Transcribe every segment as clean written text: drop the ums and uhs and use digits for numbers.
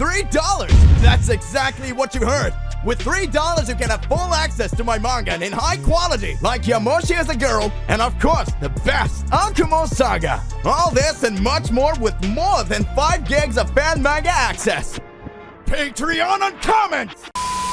$3! That's exactly what you heard! With $3 you can have full access to my manga in high quality, like Yamoshi as a girl, and of course, the best, Akumo Saga! All this and much more with more than 5 gigs of fan manga access! Patreon and comments!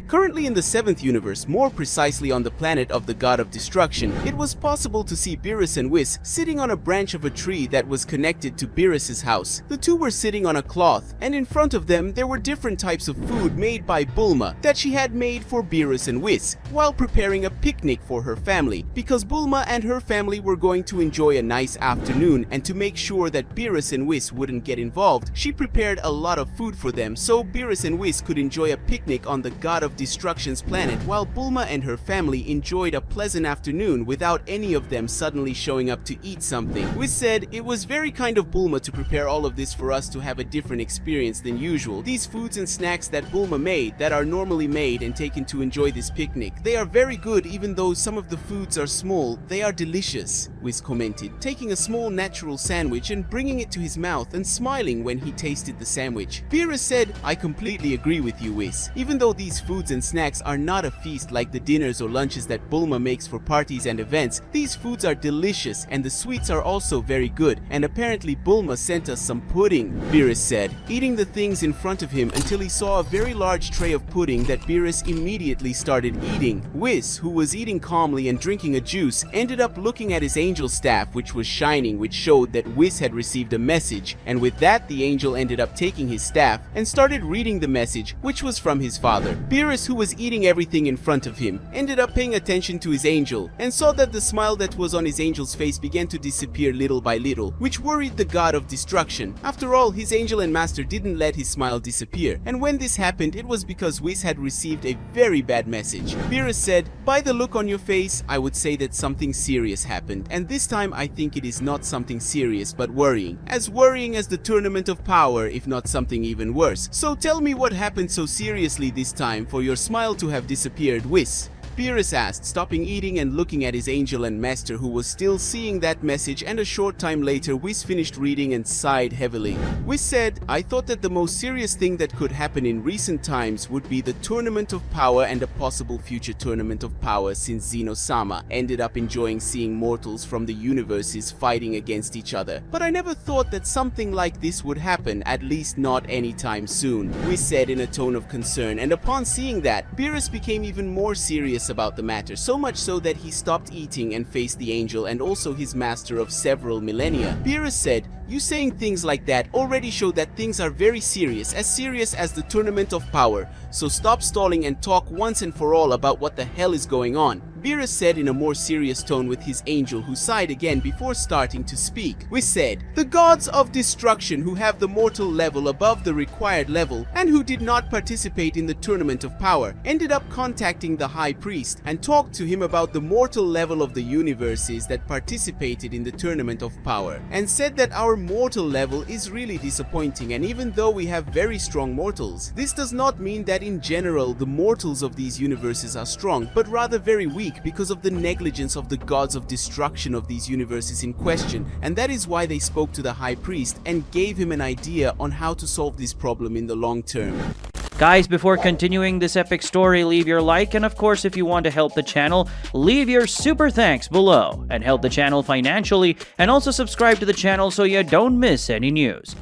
Currently in the 7th universe, more precisely on the planet of the God of Destruction, it was possible to see Beerus and Whis sitting on a branch of a tree that was connected to Beerus's house. The two were sitting on a cloth, and in front of them there were different types of food made by Bulma that she had made for Beerus and Whis, while preparing a picnic for her family, because Bulma and her family were going to enjoy a nice afternoon, and to make sure that Beerus and Whis wouldn't get involved, she prepared a lot of food for them so Beerus and Whis could enjoy a picnic on the God of Destruction's planet, while Bulma and her family enjoyed a pleasant afternoon without any of them suddenly showing up to eat something. Whis said, "It was very kind of Bulma to prepare all of this for us to have a different experience than usual. These foods and snacks that Bulma made, that are normally made and taken to enjoy this picnic, they are very good even though some of the foods are small, they are delicious," Whis commented, taking a small natural sandwich and bringing it to his mouth and smiling when he tasted the sandwich. Beerus said, "I completely agree with you, Whis. Even though these foods and snacks are not a feast like the dinners or lunches that Bulma makes for parties and events, these foods are delicious and the sweets are also very good, and apparently Bulma sent us some pudding," Beerus said, eating the things in front of him until he saw a very large tray of pudding that Beerus immediately started eating. Whis, who was eating calmly and drinking a juice, ended up looking at his angel staff, which was shining, which showed that Whis had received a message, and with that the angel ended up taking his staff and started reading the message, which was from his father. Beerus, who was eating everything in front of him, ended up paying attention to his angel and saw that the smile that was on his angel's face began to disappear little by little, which worried the God of Destruction. After all, his angel and master didn't let his smile disappear, and when this happened it was because Whis had received a very bad message. Beerus said, "By the look on your face, I would say that something serious happened, and this time I think it is not something serious but worrying as the Tournament of Power, if not something even worse. So tell me what happened so seriously this time for your smile to have disappeared, Whis?" Beerus asked, stopping eating and looking at his angel and master, who was still seeing that message, and a short time later Whis finished reading and sighed heavily. Whis said, "I thought that the most serious thing that could happen in recent times would be the Tournament of Power and a possible future Tournament of Power, since Zeno-sama ended up enjoying seeing mortals from the universes fighting against each other. But I never thought that something like this would happen, at least not anytime soon," Whis said in a tone of concern, and upon seeing that, Beerus became even more serious about the matter, so much so that he stopped eating and faced the angel and also his master of several millennia. Beerus said, "You saying things like that already show that things are very serious as the Tournament of Power, so stop stalling and talk once and for all about what the hell is going on." Beerus said in a more serious tone with his angel, who sighed again before starting to speak. Whis said, "The gods of destruction who have the mortal level above the required level and who did not participate in the tournament of power ended up contacting the high priest and talked to him about the mortal level of the universes that participated in the tournament of power, and said that our mortal level is really disappointing, and even though we have very strong mortals, this does not mean that in general the mortals of these universes are strong, but rather very weak because of the negligence of the gods of destruction of these universes in question, and that is why they spoke to the high priest and gave him an idea on how to solve this problem in the long term." Guys, before continuing this epic story, leave your like, and of course, if you want to help the channel, leave your super thanks below and help the channel financially, and also subscribe to the channel so you don't miss any news.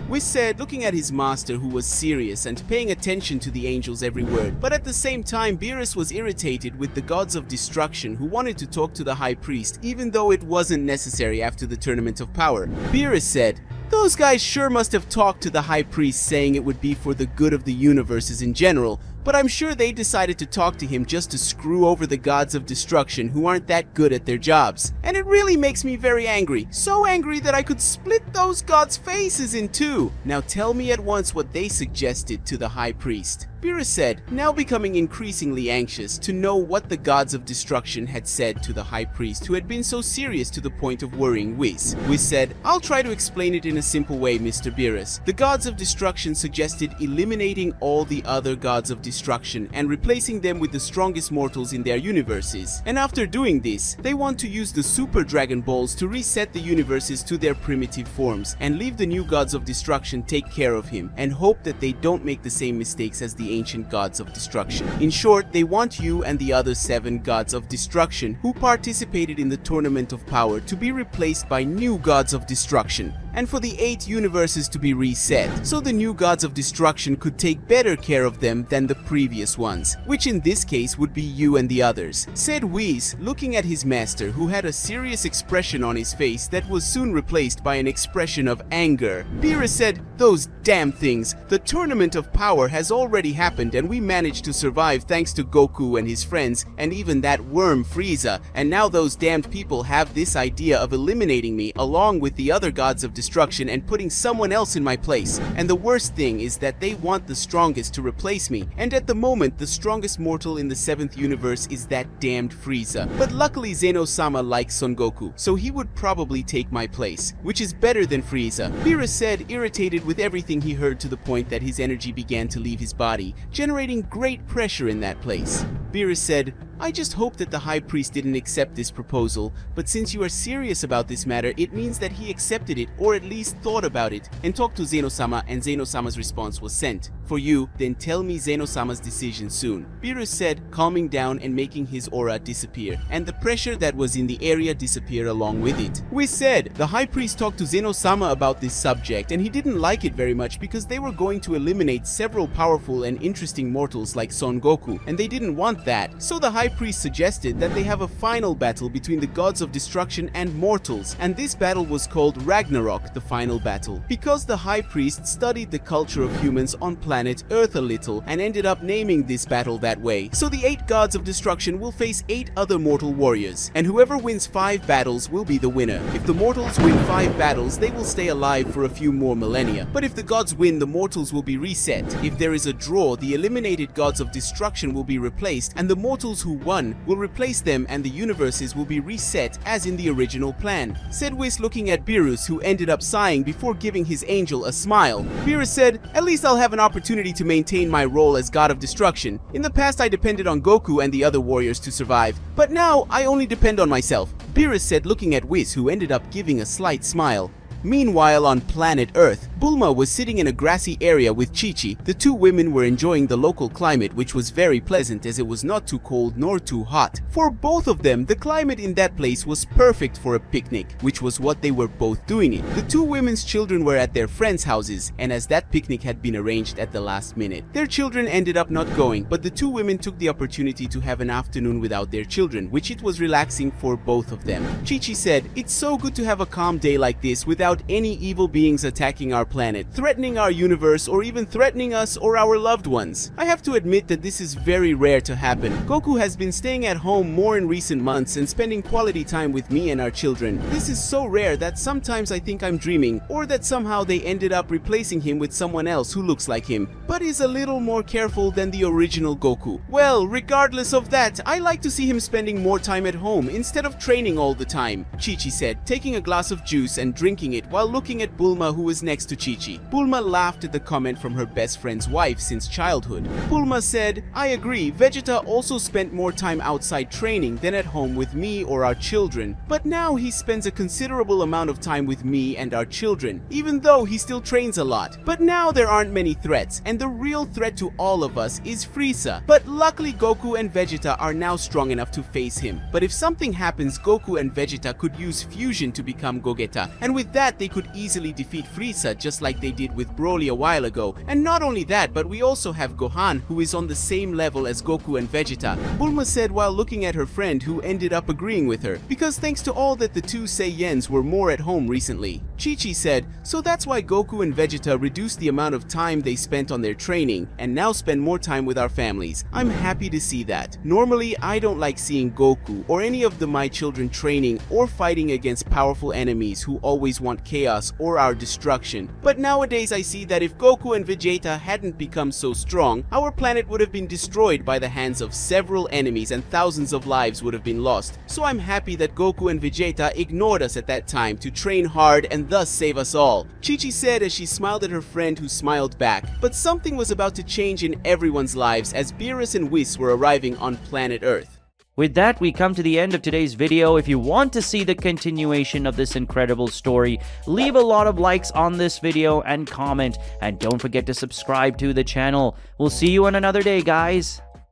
Whis said, looking at his master, who was serious and paying attention to the angel's every word, but at the same time Beerus was irritated with the gods of destruction who wanted to talk to the high priest even though it wasn't necessary after the tournament of power. Beerus said, "Those guys sure must have talked to the high priest saying it would be for the good of the universes in general, but I'm sure they decided to talk to him just to screw over the gods of destruction who aren't that good at their jobs. And it really makes me very angry. So angry that I could split those gods' faces in two. Now tell me at once what they suggested to the high priest." Beerus said, now becoming increasingly anxious to know what the gods of destruction had said to the high priest who had been so serious to the point of worrying Whis. Whis said, "I'll try to explain it in a simple way, Mr. Beerus. The gods of destruction suggested eliminating all the other gods of destruction and replacing them with the strongest mortals in their universes. And after doing this, they want to use the Super Dragon Balls to reset the universes to their primitive forms and leave the new gods of destruction take care of him and hope that they don't make the same mistakes as the ancient gods of destruction. In short, they want you and the other 7 gods of destruction who participated in the tournament of power to be replaced by new gods of destruction, and for the 8 universes to be reset, so the new gods of destruction could take better care of them than the previous ones, which in this case would be you and the others," said Whis, looking at his master, who had a serious expression on his face that was soon replaced by an expression of anger. Beerus said, "Those damn things! The tournament of power has already happened and we managed to survive thanks to Goku and his friends and even that worm Frieza, and now those damned people have this idea of eliminating me along with the other gods of destruction and putting someone else in my place. And the worst thing is that they want the strongest to replace me, and at the moment the strongest mortal in the 7th universe is that damned Frieza. But luckily Zeno-sama likes Son Goku, so he would probably take my place, which is better than Frieza." Beerus said, irritated with everything he heard to the point that his energy began to leave his body, generating great pressure in that place. Beerus said, "I just hope that the high priest didn't accept this proposal, but since you are serious about this matter, it means that he accepted it or at least thought about it and talked to Zeno-sama, and Zeno-sama's response was sent. For you, then tell me Zeno-sama's decision soon." Beerus said, calming down and making his aura disappear, and the pressure that was in the area disappear along with it. Whis said, the high priest talked to Zeno-sama about this subject and he didn't like it very much because they were going to eliminate several powerful and interesting mortals like Son Goku, and they didn't want that. So the high priest suggested that they have a final battle between the gods of destruction and mortals, and this battle was called Ragnarok, the final battle, because the high priest studied the culture of humans on planet Earth a little and ended up naming this battle that way. So the 8 gods of destruction will face 8 other mortal warriors, and whoever wins 5 battles will be the winner. If the mortals win 5 battles, they will stay alive for a few more millennia, but if the gods win, the mortals will be reset. If there is a draw, the eliminated gods of destruction will be replaced, and the mortals who won will replace them and the universes will be reset as in the original plan, said Whis, looking at Beerus, who ended up sighing before giving his angel a smile. Beerus said, "At least I'll have an opportunity to maintain my role as god of destruction. In the past I depended on Goku and the other warriors to survive, but now I only depend on myself," Beerus said, looking at Whis, who ended up giving a slight smile. Meanwhile, on planet Earth, Bulma was sitting in a grassy area with Chi-Chi. The 2 women were enjoying the local climate, which was very pleasant as it was not too cold nor too hot. For both of them, the climate in that place was perfect for a picnic, which was what they were both doing it. The 2 women's children were at their friends' houses, and as that picnic had been arranged at the last minute, their children ended up not going, but the 2 women took the opportunity to have an afternoon without their children, which it was relaxing for both of them. Chi-Chi said, "It's so good to have a calm day like this without any evil beings attacking our our planet, threatening our universe, or even threatening us or our loved ones. I have to admit that this is very rare to happen. Goku has been staying at home more in recent months and spending quality time with me and our children. This is so rare that sometimes I think I'm dreaming, or that somehow they ended up replacing him with someone else who looks like him, but is a little more careful than the original Goku. Well, regardless of that, I like to see him spending more time at home instead of training all the time, Chi-Chi said, taking a glass of juice and drinking it while looking at Bulma, who was next to Chi-Chi. Bulma laughed at the comment from her best friend's wife since childhood. Bulma said, "I agree, Vegeta also spent more time outside training than at home with me or our children, but now he spends a considerable amount of time with me and our children, even though he still trains a lot. But now there aren't many threats, and the real threat to all of us is Frieza. But luckily Goku and Vegeta are now strong enough to face him. But if something happens, Goku and Vegeta could use fusion to become Gogeta, and with that they could easily defeat Frieza just like they did with Broly a while ago. And not only that, but we also have Gohan, who is on the same level as Goku and Vegeta," Bulma said while looking at her friend, who ended up agreeing with her, because thanks to all that the two Saiyans were more at home recently. Chi-Chi said, "So that's why Goku and Vegeta reduced the amount of time they spent on their training and now spend more time with our families. I'm happy to see that. Normally, I don't like seeing Goku or any of my children training or fighting against powerful enemies who always want chaos or our destruction. But nowadays I see that if Goku and Vegeta hadn't become so strong, our planet would have been destroyed by the hands of several enemies and thousands of lives would have been lost. So I'm happy that Goku and Vegeta ignored us at that time to train hard and thus save us all," Chi-Chi said as she smiled at her friend, who smiled back. But something was about to change in everyone's lives as Beerus and Whis were arriving on planet Earth. With that, we come to the end of today's video. If you want to see the continuation of this incredible story, leave a lot of likes on this video and comment, and don't forget to subscribe to the channel. We'll see you on another day, guys.